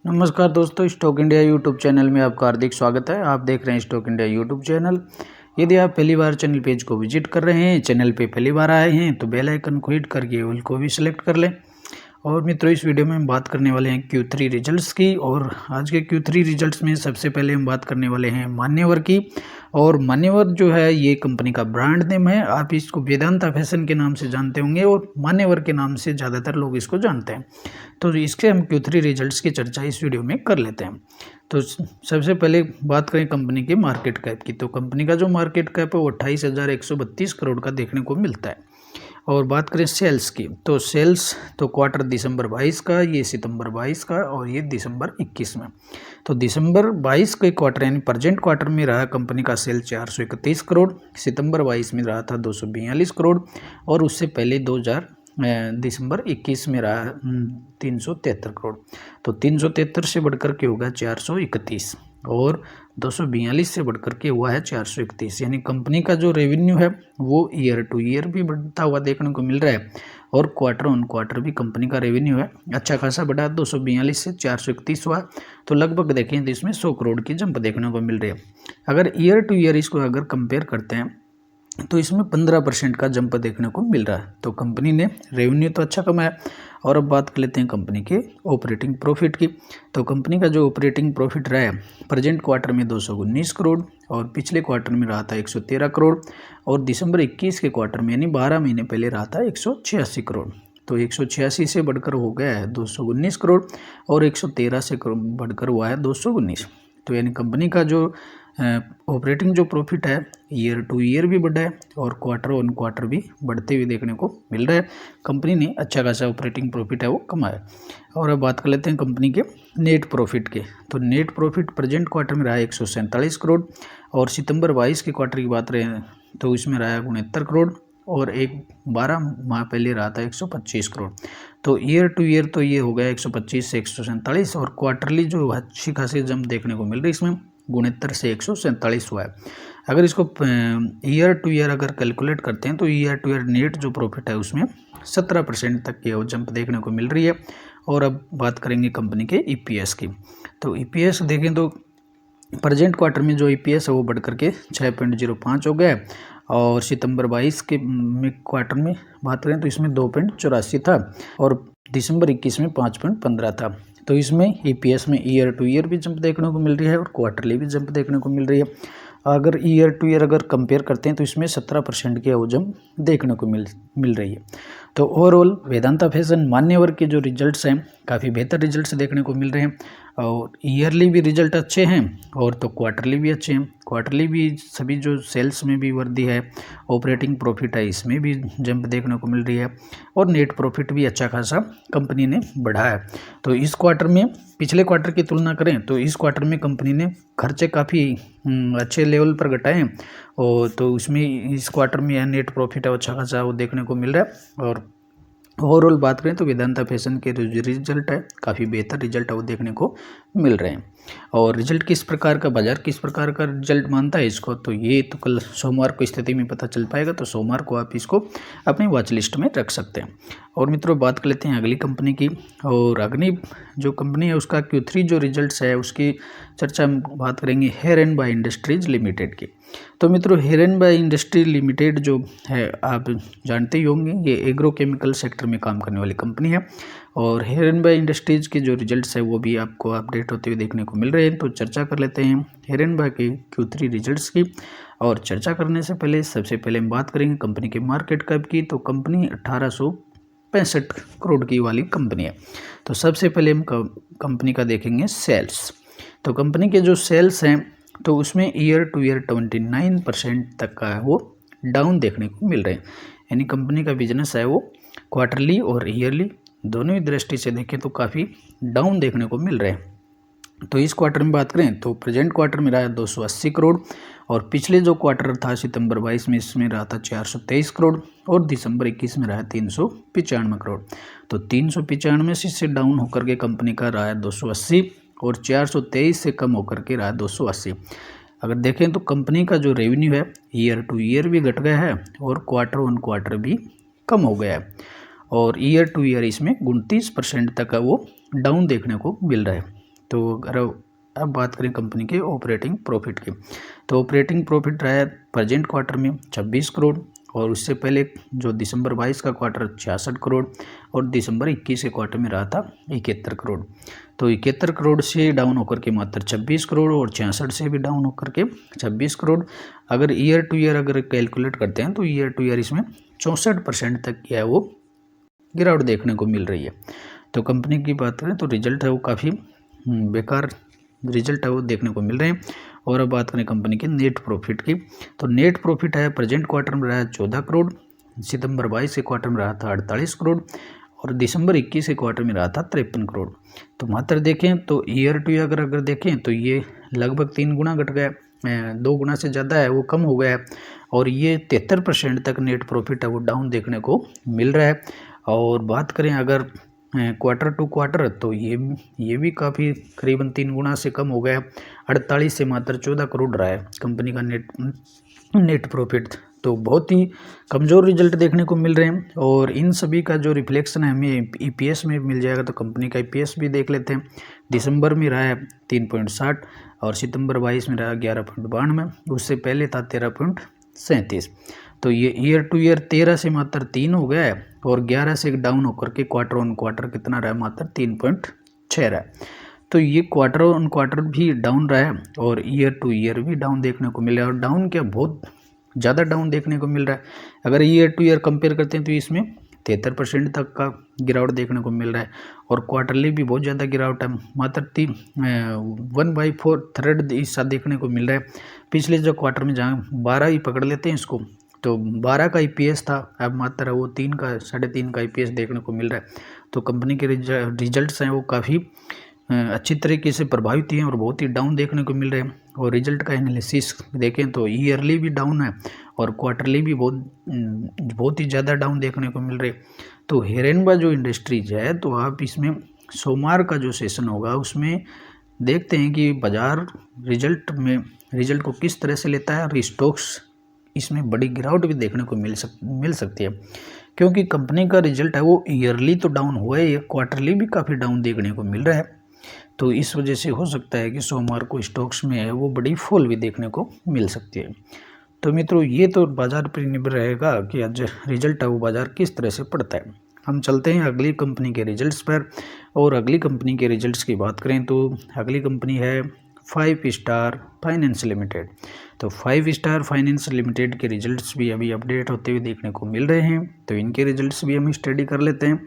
नमस्कार दोस्तों, stock India YouTube channel में आपका हार्दिक स्वागत है। आप देख रहे हैं स्टॉक इंडिया यूट्यूब चैनल। यदि आप पहली बार चैनल पेज को विजिट कर रहे हैं, चैनल पे पहली बार आए हैं तो बेल आइकन को हिट करके ऑल को भी सिलेक्ट कर लें। और मित्रों, इस वीडियो में हम बात करने वाले हैं Q3 रिजल्ट्स की। और आज के Q3 रिजल्ट्स में सबसे पहले हम बात करने वाले हैं मान्यवर की। और मान्यवर जो है ये कंपनी का ब्रांड नेम है। आप इसको वेदांता फैशन के नाम से जानते होंगे और मान्यवर के नाम से ज़्यादातर लोग इसको जानते हैं। तो इसके हम Q3 रिजल्ट्स की चर्चा इस वीडियो में कर लेते हैं। तो सबसे पहले बात करें कंपनी के मार्केट कैप की। तो कंपनी का जो मार्केट कैप है वो 28,132 करोड़ का देखने को मिलता है। और बात करें सेल्स की, तो सेल्स तो क्वार्टर दिसंबर 22 का, ये सितंबर 22 का और ये दिसंबर 21 में। तो दिसंबर 22 के क्वार्टर यानी प्रेजेंट क्वार्टर में रहा कंपनी का सेल 431 करोड़, सितंबर 22 में रहा था 242 करोड़ और उससे पहले दिसंबर 21 में रहा 373 करोड़। तो 373 से बढ़कर के होगा 431 और 242 से बढ़कर के हुआ है 431। यानी कंपनी का जो रेवेन्यू है वो ईयर टू ईयर भी बढ़ता हुआ देखने को मिल रहा है और क्वार्टर ऑन क्वार्टर भी कंपनी का रेवेन्यू है अच्छा खासा बढ़ा, 242 से 431 हुआ। तो लगभग देखें तो इसमें 100 करोड़ की जंप देखने को मिल रही है। अगर ईयर टू ईयर इसको अगर कंपेयर करते हैं तो इसमें 15% का जंप देखने को मिल रहा है। तो कंपनी ने रेवेन्यू तो अच्छा कमाया। और अब बात कर लेते हैं कंपनी के ऑपरेटिंग प्रॉफिट की। तो कंपनी का जो ऑपरेटिंग प्रॉफिट रहा है प्रेजेंट क्वार्टर में 219 करोड़ और पिछले क्वार्टर में रहा था 113 करोड़ और दिसंबर 21 के क्वार्टर में यानी 12 महीने पहले रहा था 186 करोड़। तो 186 से बढ़कर हो गया है 219 करोड़ और 113 से बढ़कर हुआ है 219। तो यानी कंपनी का जो ऑपरेटिंग जो प्रॉफिट है ईयर टू ईयर भी बढ़ा है और क्वार्टर ऑन क्वार्टर भी बढ़ते हुए देखने को मिल रहा है। कंपनी ने अच्छा खासा ऑपरेटिंग प्रॉफिट है वो कमाया। और अब बात कर लेते हैं कंपनी के नेट प्रॉफिट के। तो नेट प्रॉफिट प्रेजेंट क्वार्टर में रहा 147 करोड़ और सितंबर 22 के क्वार्टर की बात रहे तो इसमें रहा 69 करोड़ और 12 माह पहले रहा था 125 करोड़। तो ईयर टू ईयर तो ये हो गया 125 से 147 और क्वार्टरली जो अच्छी खासी जंप देखने को मिल रही है इसमें 69 से 147 हुआ है। अगर इसको ईयर टू ईयर अगर कैलकुलेट करते हैं तो ईयर टू ईयर नेट जो प्रॉफिट है उसमें 17% तक की जंप देखने को मिल रही है। और अब बात करेंगे कंपनी के ईपीएस की। तो ईपीएस देखें तो प्रेजेंट क्वार्टर में जो ईपीएस है वो बढ़ करके 6.05 हो गया और सितंबर 22 के क्वार्टर में बात करें तो इसमें 2.84 था और दिसंबर 21 में 5.15 था। तो इसमें ईपीएस में ईयर टू ईयर भी जंप देखने को मिल रही है और क्वार्टरली भी जंप देखने को मिल रही है। अगर ईयर टू ईयर अगर कंपेयर करते हैं तो इसमें 17% की जंप देखने को मिल रही है। तो ओवरऑल वेदांता फैशन मान्यवर के जो रिजल्ट्स हैं काफ़ी बेहतर रिजल्ट्स देखने को मिल रहे हैं और ईयरली भी रिजल्ट अच्छे हैं और तो क्वार्टरली भी अच्छे हैं। क्वार्टरली भी सभी जो सेल्स में भी वृद्धि है, ऑपरेटिंग प्रॉफिट है इसमें भी जंप देखने को मिल रही है और नेट प्रॉफिट भी अच्छा खासा कंपनी ने बढ़ाया है। तो इस क्वार्टर में पिछले क्वार्टर की तुलना करें तो इस क्वार्टर में कंपनी ने खर्चे काफ़ी अच्छे लेवल पर घटाए हैं और तो उसमें इस क्वार्टर में यह नेट प्रॉफिट है अच्छा खासा वो देखने को मिल रहा है। और ओवरऑल बात करें तो वेदांता फैशन के जो रिजल्ट है काफ़ी बेहतर रिजल्ट है वो देखने को मिल रहे हैं। और रिजल्ट किस प्रकार का, बाजार किस प्रकार का रिजल्ट मानता है इसको, तो ये तो कल सोमवार को स्थिति में पता चल पाएगा। तो सोमवार को आप इसको अपनी वॉच लिस्ट में रख सकते हैं। और मित्रों बात कर लेते हैं अगली कंपनी की। और अगली जो कंपनी है उसका Q3 जो रिजल्ट्स है उसकी चर्चा हम बात करेंगे Heranba industries limited की। तो मित्रों Heranba industry limited जो है आप जानते ही होंगे, ये एग्रो केमिकल सेक्टर में काम करने वाली कंपनी है। और हेयर एंड बाय इंडस्ट्रीज के जो रिजल्ट्स है वो भी आपको अपडेट होते हुए देखने को मिल रहे हैं। तो चर्चा कर लेते हैं हेयर एंड बाय के Q3 रिजल्ट्स की। और चर्चा करने से पहले सबसे पहले हम बात करेंगे कंपनी के मार्केट कैप की। तो कंपनी 1865 करोड़ की वाली कंपनी है। तो सबसे पहले हम कंपनी का देखेंगे सेल्स। तो कंपनी के जो सेल्स हैं तो उसमें ईयर टू ईयर 29% तक का वो डाउन देखने को मिल रहे हैं। यानी कंपनी का बिजनेस है वो क्वार्टरली और ईयरली दोनों ही दृष्टि से देखें तो काफ़ी डाउन देखने को मिल रहे हैं। तो इस क्वार्टर में बात करें तो प्रेजेंट क्वार्टर में रहा 280 करोड़ और पिछले जो क्वार्टर था सितंबर 22 में इसमें रहा था 423 करोड़ और दिसंबर 21 में रहा 395 करोड़। तो 395 से डाउन होकर के कंपनी का रहा 280 और 423 से कम होकर के रहा 280। अगर देखें तो कंपनी का जो रेवेन्यू है ईयर टू ईयर भी घट गया है और क्वार्टर ऑन क्वार्टर भी कम हो गया है और ईयर टू ईयर इसमें 29% तक का वो डाउन देखने को मिल रहा है। तो अगर अब बात करें कंपनी के ऑपरेटिंग प्रॉफिट की, तो ऑपरेटिंग प्रॉफिट रहा है प्रेजेंट क्वार्टर में 26 करोड़, और उससे पहले जो दिसंबर 22 का क्वार्टर 66 करोड़, और दिसंबर 21 के क्वार्टर में रहा था 71 करोड़। तो 71 करोड़ से डाउन होकर के मात्र 26 करोड़, और 66 से भी डाउन होकर के 26 करोड़। अगर ईयर टू ईयर अगर कैलकुलेट करते हैं तो ईयर टू ईयर इसमें 64% तक क्या है वो गिरावट देखने को मिल रही है। तो कंपनी की बात करें तो रिजल्ट है वो काफ़ी बेकार रिजल्ट है वो देखने को मिल रहे हैं। और अब बात करें कंपनी के नेट प्रॉफिट की, तो नेट प्रॉफिट है प्रेजेंट क्वार्टर में रहा है 14 करोड़, सितंबर 22 के क्वार्टर में रहा था 48 करोड़, और दिसंबर 21 के क्वार्टर में रहा था 53 करोड़। तो मात्र देखें तो ईयर टू ईयर अगर देखें तो ये लगभग 3 गुना घट गया, 2 गुना से ज़्यादा है वो कम हो गया है, और ये 73% तक नेट प्रॉफिट है वो डाउन देखने को मिल रहा है। और बात करें अगर क्वार्टर टू क्वार्टर, तो ये भी काफ़ी करीबन 3 गुना से कम हो गया, 48 से मात्र 14 करोड़ रहा है कंपनी का नेट प्रॉफिट। तो बहुत ही कमज़ोर रिजल्ट देखने को मिल रहे हैं, और इन सभी का जो रिफ्लेक्शन है हमें ईपीएस में मिल जाएगा। तो कंपनी का ईपीएस भी देख लेते हैं। दिसंबर में रहा है 3.60, और सितंबर 22 में रहा 11.92, उससे पहले था 13.37। तो ये ईयर टू ईयर 13 से मात्र 3 हो गया है, और 11 से डाउन होकर के क्वार्टर ऑन क्वार्टर कितना रहा है, मात्र 3.6 रहा है। तो ये क्वार्टर ऑन क्वार्टर भी डाउन रहा है, और ईयर टू ईयर भी डाउन देखने को मिल रहा है। और डाउन क्या, बहुत ज़्यादा डाउन देखने को मिल रहा है। अगर ईयर टू ईयर कंपेयर करते हैं तो इसमें 73% तक का गिरावट देखने को मिल रहा है, और क्वार्टरली भी बहुत ज़्यादा गिरावट है, मात्र 1/4 हिस्सा देखने को मिल रहा है। पिछले जो क्वार्टर में जहाँ 12 ही पकड़ लेते हैं इसको, तो 12 का ईपीएस था, अब मात्र वो 3 का 3.5 का ईपीएस देखने को मिल रहा है। तो कंपनी के रिजल्ट्स हैं वो काफ़ी अच्छी तरीके से प्रभावित हैं, और बहुत ही डाउन देखने को मिल रहे हैं। और रिजल्ट का एनालिसिस देखें तो ईयरली भी डाउन है, और क्वार्टरली भी बहुत ही ज़्यादा डाउन देखने को मिल रहे। तो हिरेनबा जो इंडस्ट्रीज है, तो आप इसमें सोमवार का जो सेशन होगा उसमें देखते हैं कि बाजार रिजल्ट को किस तरह से लेता है, और स्टॉक्स इसमें बड़ी गिरावट भी देखने को मिल सकती है, क्योंकि कंपनी का रिजल्ट है वो ईयरली तो डाउन हुआ है, क्वार्टरली भी काफ़ी डाउन देखने को मिल रहा है। तो इस वजह से हो सकता है कि सोमवार को स्टॉक्स में है वो बड़ी फॉल भी देखने को मिल सकती है। तो मित्रों, ये तो बाजार पर निर्भर रहेगा कि आज रिजल्ट है वो बाजार किस तरह से पड़ता है। हम चलते हैं अगली कंपनी के रिजल्ट्स पर, और अगली कंपनी के रिजल्ट्स की बात करें तो अगली कंपनी है 5 स्टार फाइनेंस लिमिटेड। तो 5 स्टार फाइनेंस लिमिटेड के रिजल्ट्स भी अभी अपडेट होते हुए देखने को मिल रहे हैं, तो इनके रिजल्ट्स भी हम स्टडी कर लेते हैं।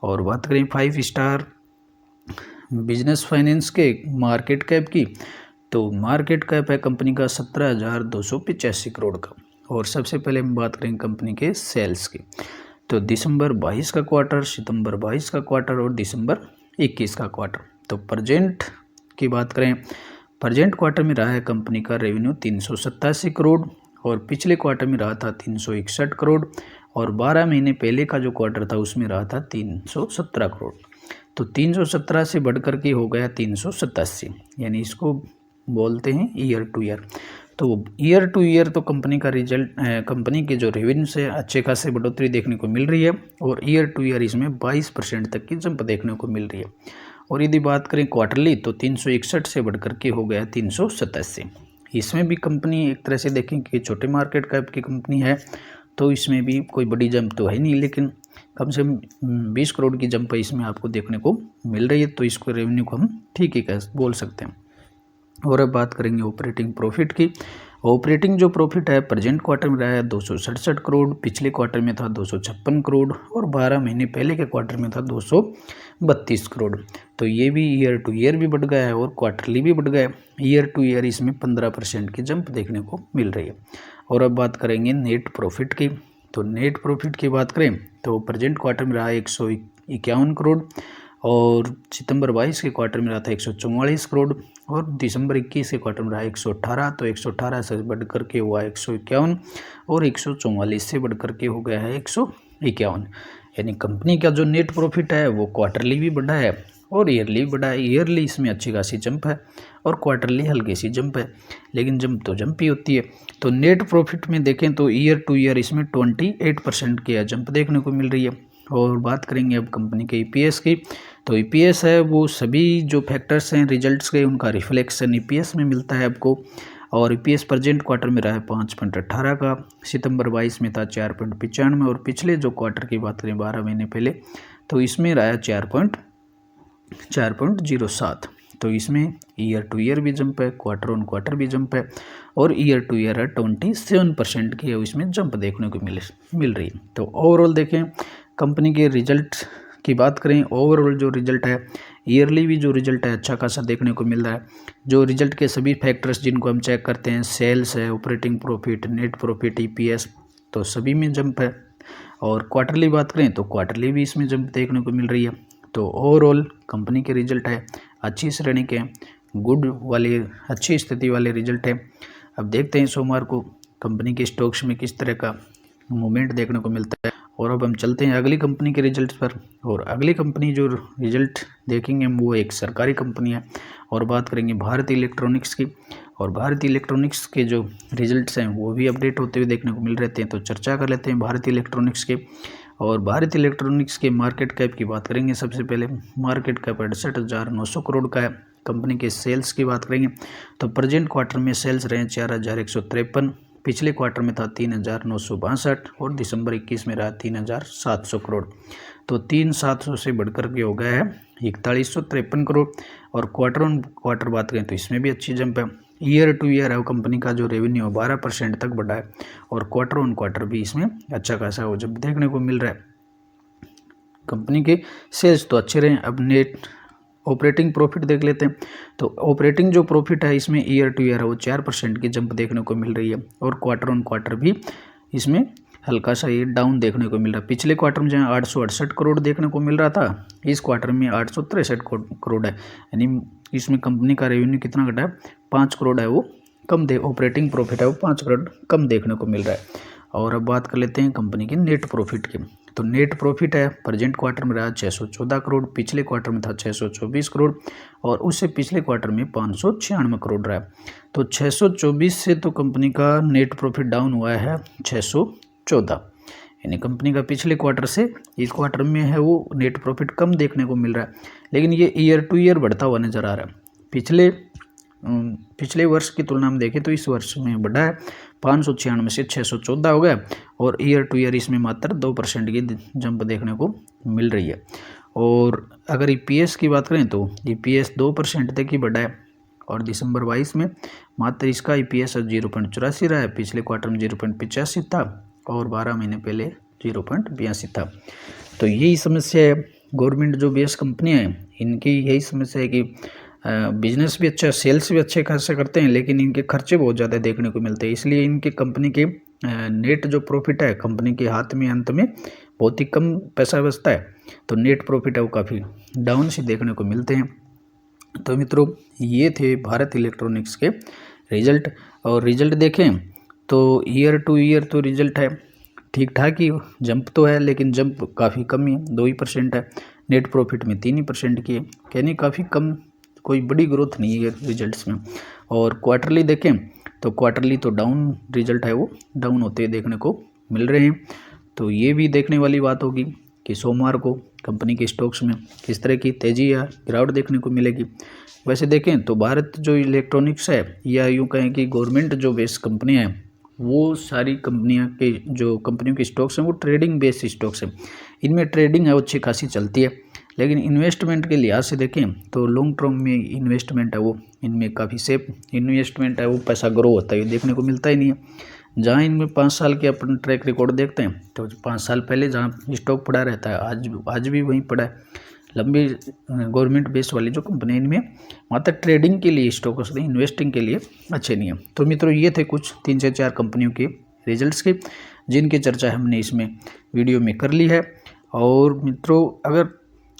और बात करें 5 स्टार बिजनेस फाइनेंस के मार्केट कैप की, तो मार्केट कैप है कंपनी का 17,285 करोड़ का। और सबसे पहले हम बात करेंगे कंपनी के सेल्स की, तो दिसंबर 22 का क्वार्टर, सितंबर 22 का क्वार्टर, और दिसंबर 21 का क्वार्टर। तो प्रेजेंट की बात करें, प्रेजेंट क्वार्टर में रहा है कंपनी का रेवेन्यू 387 करोड़, और पिछले क्वार्टर में रहा था 361 करोड़, और 12 महीने पहले का जो क्वार्टर था उसमें रहा था 317 करोड़। तो 317 से बढ़कर के हो गया 387, यानी इसको बोलते हैं ईयर टू ईयर। तो ईयर टू ईयर तो कंपनी का रिजल्ट, कंपनी के जो रेवेन्यू से अच्छे खासे बढ़ोतरी देखने को मिल रही है, और ईयर टू ईयर इसमें 22% तक की जंप देखने को मिल रही है। और यदि बात करें क्वार्टरली, तो 361 से बढ़कर के हो गया 387। इसमें भी कंपनी एक तरह से देखें कि छोटे मार्केट कैप की कंपनी है, तो इसमें भी कोई बड़ी जंप तो है नहीं, लेकिन कम से कम 20 करोड़ की जंप इसमें आपको देखने को मिल रही है। तो इसको रेवेन्यू को हम ठीक ही बोल सकते हैं। और अब बात करेंगे ऑपरेटिंग प्रॉफिट की। ऑपरेटिंग जो प्रॉफिट है प्रेजेंट क्वार्टर में रहा है 267 करोड़, पिछले क्वार्टर में था 256 करोड़, और 12 महीने पहले के क्वार्टर में था 232 करोड़। तो ये भी ईयर टू ईयर भी बढ़ गया है, और क्वार्टरली भी बढ़ गया है। ईयर टू ईयर इसमें 15% की जंप देखने को मिल रही है। और अब बात करेंगे नेट प्रॉफिट की, तो नेट प्रॉफिट की बात करें तो प्रेजेंट क्वार्टर में रहा 151 करोड़, और सितंबर 22 के क्वार्टर में रहा था 144 करोड़, और दिसंबर 21 के क्वार्टर में रहा 118। तो 118 से बढ़कर के हुआ 151, और 144 से बढ़कर के हो गया है 151। यानी कंपनी का जो नेट प्रॉफिट है वो क्वार्टरली भी बढ़ा है, और ईयरली बढ़ा है। ईयरली इसमें अच्छी खासी जंप है, और क्वार्टरली हल्की सी जंप है, लेकिन जंप तो जंप ही होती है। तो नेट प्रॉफिट में देखें तो ईयर टू ईयर इसमें 28% की जंप देखने को मिल रही है। और बात करेंगे अब कंपनी के ईपीएस की, तो ईपीएस है वो सभी जो फैक्टर्स हैं रिजल्ट्स के उनका रिफ्लेक्शन ईपीएस में मिलता है आपको। और ईपीएस प्रेजेंट क्वार्टर में रहा है 5.18 का, सितंबर 22 में था 4.95 और पिछले जो क्वार्टर की बात करें 12 महीने पहले तो इसमें रहा 4.07। तो इसमें ईयर टू ईयर भी जंप है, क्वार्टर ऑन क्वार्टर भी जंप है और ईयर टू ईयर है 27% की है इसमें जंप देखने को मिल रही है। तो ओवरऑल देखें कंपनी के रिजल्ट की बात करें, ओवरऑल जो रिजल्ट है ईयरली भी जो रिजल्ट है अच्छा खासा देखने को मिल रहा है। जो रिजल्ट के सभी फैक्टर्स जिनको हम चेक करते हैं, सेल्स है, operating profit, net profit, EPS, तो सभी में जंप है। और क्वार्टरली बात करें तो क्वार्टरली भी इसमें जंप देखने को मिल रही है। तो ओवरऑल कंपनी के रिजल्ट है अच्छी श्रेणी के, गुड वाले, अच्छी स्थिति वाले रिजल्ट है। अब देखते हैं सोमवार को कंपनी के स्टॉक्स में किस तरह का मूवमेंट देखने को मिलता है। और अब हम चलते हैं अगली कंपनी के रिजल्ट पर। और अगली कंपनी जो रिजल्ट देखेंगे हम वो एक सरकारी कंपनी है और बात करेंगे भारत इलेक्ट्रॉनिक्स की। और भारत इलेक्ट्रॉनिक्स के जो रिजल्ट्स हैं वो भी अपडेट होते हुए देखने को मिल रहे हैं। तो चर्चा कर लेते हैं भारत इलेक्ट्रॉनिक्स के। और भारत इलेक्ट्रॉनिक्स के मार्केट कैप की बात करेंगे। सबसे पहले मार्केट कैप 68,900 करोड़ का है। कंपनी के सेल्स की बात करेंगे तो प्रेजेंट क्वार्टर में सेल्स रहे 4,153, पिछले क्वार्टर में था 3,962 और दिसंबर 21 में रहा 3,700 करोड़। तो 3,700 से बढ़कर के हो गया है 4,153 करोड़। और क्वार्टर ऑन क्वार्टर बात करें तो इसमें भी अच्छी जंप है। ईयर टू ईयर है कंपनी का जो रेवेन्यू 12% तक बढ़ा है और क्वार्टर ऑन क्वार्टर भी इसमें अच्छा खासा हो जब देखने को मिल रहा है। कंपनी के सेल्स तो अच्छे रहे। अब नेट ऑपरेटिंग प्रॉफिट देख लेते हैं। तो ऑपरेटिंग जो प्रॉफिट है इसमें ईयर टू ईयर है वो 4% की जंप देखने को मिल रही है और क्वार्टर ऑन क्वार्टर भी इसमें हल्का सा ये डाउन देखने को मिल रहा है। पिछले क्वार्टर में जहाँ 868 करोड़ देखने को मिल रहा था, इस क्वार्टर में 863 करोड़ है, यानी इसमें कंपनी का रेवेन्यू कितना घटा है, 5 करोड़ है वो कम ऑपरेटिंग प्रॉफिट है वो 5 करोड़ कम देखने को मिल रहा है। और अब बात कर लेते हैं कंपनी की नेट प्रॉफिट की। तो नेट प्रॉफिट है प्रेजेंट क्वार्टर में रहा 614 करोड़, पिछले क्वार्टर में था 624 करोड़ और उससे पिछले क्वार्टर में 596 करोड़ रहा। तो 624 से तो कंपनी का नेट प्रॉफिट डाउन हुआ है 614, यानी कंपनी का पिछले क्वार्टर से इस क्वार्टर में है वो नेट प्रॉफिट कम देखने को मिल रहा है। लेकिन ये ईयर टू ईयर बढ़ता हुआ नज़र आ रहा है। पिछले वर्ष की तुलना में देखें तो इस वर्ष में बढ़ा है, 596 से 614 हो गया और ईयर टू ईयर इसमें मात्र 2% की जंप देखने को मिल रही है। और अगर ईपीएस की बात करें तो ईपीएस 2% तक ही बढ़ा है और दिसंबर 22 में मात्र इसका ईपीएस 0.84 रहा है, पिछले क्वार्टर में 0.85 था और 12 महीने पहले 0.82 था। तो यही समस्या है। गवर्नमेंट जो बेस कंपनियाँ हैं इनकी यही समस्या है कि बिजनेस भी अच्छा, सेल्स भी अच्छे खासे करते हैं लेकिन इनके खर्चे बहुत ज़्यादा देखने को मिलते हैं। इसलिए इनके कंपनी के नेट जो प्रॉफिट है कंपनी के हाथ में अंत में बहुत ही कम पैसा बचता है, तो नेट प्रॉफिट है वो काफ़ी डाउन से देखने को मिलते हैं। तो मित्रों ये थे भारत इलेक्ट्रॉनिक्स के रिजल्ट। और रिजल्ट देखें तो ईयर टू ईयर तो रिजल्ट है ठीक ठाक ही, जंप तो है लेकिन जंप काफ़ी कम ही है, 2% है। नेट प्रॉफिट में 3% की है, यानी काफ़ी कम, कोई बड़ी ग्रोथ नहीं है रिजल्ट्स में। और क्वार्टरली देखें तो क्वार्टरली तो डाउन रिजल्ट है वो डाउन होते देखने को मिल रहे हैं। तो ये भी देखने वाली बात होगी कि सोमवार को कंपनी के स्टॉक्स में किस तरह की तेज़ी या गिरावट देखने को मिलेगी। वैसे देखें तो भारत जो इलेक्ट्रॉनिक्स है या यूँ कहें कि गवर्नमेंट जो बेस कंपनियाँ हैं वो सारी कंपनियां के जो कंपनियों के स्टॉक्स हैं वो ट्रेडिंग बेस्ड स्टॉक्स हैं। इनमें ट्रेडिंग है वो अच्छी खासी चलती है, लेकिन इन्वेस्टमेंट के लिहाज से देखें तो लॉन्ग टर्म में इन्वेस्टमेंट है वो इनमें काफ़ी सेफ इन्वेस्टमेंट है वो पैसा ग्रो होता है देखने को मिलता ही नहीं है। जहाँ इनमें 5 साल के अपन ट्रैक रिकॉर्ड देखते हैं तो 5 साल पहले जहाँ स्टॉक पड़ा रहता है आज भी वहीं पड़ा है। लंबी गवर्नमेंट बेस्ड वाली जो कंपनी इनमें मात्र ट्रेडिंग के लिए स्टॉक होते हैं, इन्वेस्टिंग के लिए अच्छे नहीं है। तो मित्रों ये थे कुछ 3 से 4 कंपनियों के रिजल्ट्स के जिनकी चर्चा हमने इसमें वीडियो में कर ली है। और मित्रों अगर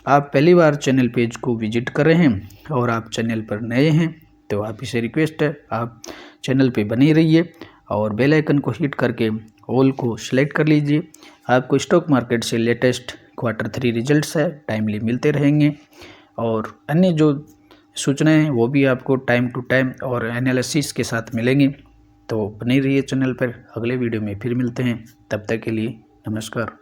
आप पहली बार चैनल पेज को विजिट कर रहे हैं और आप चैनल पर नए हैं तो आप इसे रिक्वेस्ट है आप चैनल पे बने रहिए और बेल आइकन को हिट करके ऑल को सिलेक्ट कर लीजिए। आपको स्टॉक मार्केट से लेटेस्ट Q3 रिजल्ट्स है टाइमली मिलते रहेंगे और अन्य जो सूचनाएं हैं वो भी आपको टाइम टू टाइम और एनालिसिस के साथ मिलेंगी। तो बने रहिए चैनल पर, अगले वीडियो में फिर मिलते हैं, तब तक के लिए नमस्कार।